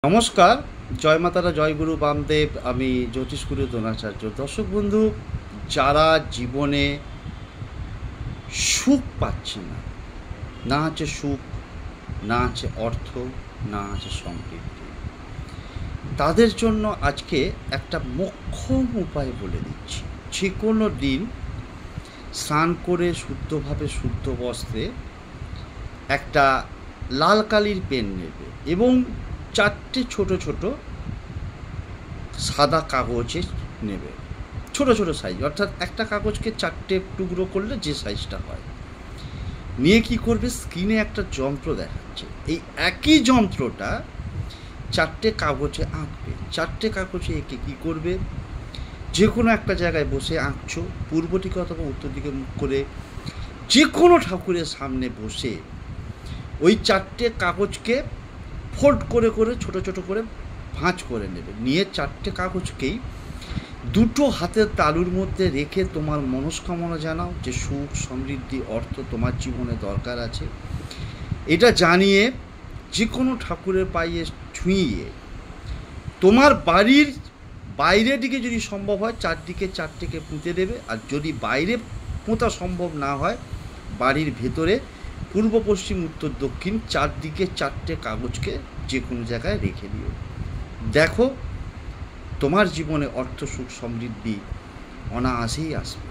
নমস্কার, জয় মাতারা, জয় গুরু বামদেব। আমি জ্যোতিষগুরু দ্রোণাচার্য। দর্শক বন্ধু, যারা জীবনে সুখ পাচ্ছে না, না আছে সুখ, না আছে অর্থ, না আছে সমৃদ্ধি, তাদের জন্য আজকে একটা মোক্ষম উপায় বলে দিচ্ছি। যে কোনো দিন স্নান করে শুদ্ধভাবে শুদ্ধ বস্ত্রে একটা লাল কালির পেন নেবে এবং 4টে ছোট ছোট সাদা কাগজে নেবে, ছোট ছোট সাইজ, অর্থাৎ একটা কাগজকে 4টে টুকরো করলে যে সাইজটা হয়। নিয়ে কি করবে, স্ক্রিনে একটা যন্ত্র দেখাচ্ছে, এই একই যন্ত্রটা 4টে কাগজে আঁকবে। 4টে কাগজে এঁকে কী করবে, যে কোনো একটা জায়গায় বসে আঁকছো, পূর্ব দিকে অথবা উত্তর দিকে মুখ করে যে কোনো ঠাকুরের সামনে বসে ওই 4টে কাগজকে ফোল্ড করে করে ছোট ছোট করে ভাঁজ করে নেবে। নিয়ে 4টে কাগজকেই দুটো হাতের তালুর মধ্যে রেখে তোমার মনস্কামনা জানাও, যে সুখ সমৃদ্ধি অর্থ তোমার জীবনে দরকার আছে, এটা জানিয়ে যে কোনো ঠাকুরের পায়ে ছুঁয়ে তোমার বাড়ির বাইরের দিকে যদি সম্ভব হয় চারদিকে 4টেকে পুঁতে দেবে। আর যদি বাইরে পোঁতা সম্ভব না হয়, বাড়ির ভেতরে পূর্ব পশ্চিম উত্তর দক্ষিণ 4দিকে 4টে কাগজকে যে কোনো জায়গায় রেখে দিও। দেখো, তোমার জীবনে অর্থ সুখ সমৃদ্ধি অনায়াসেই আসবে।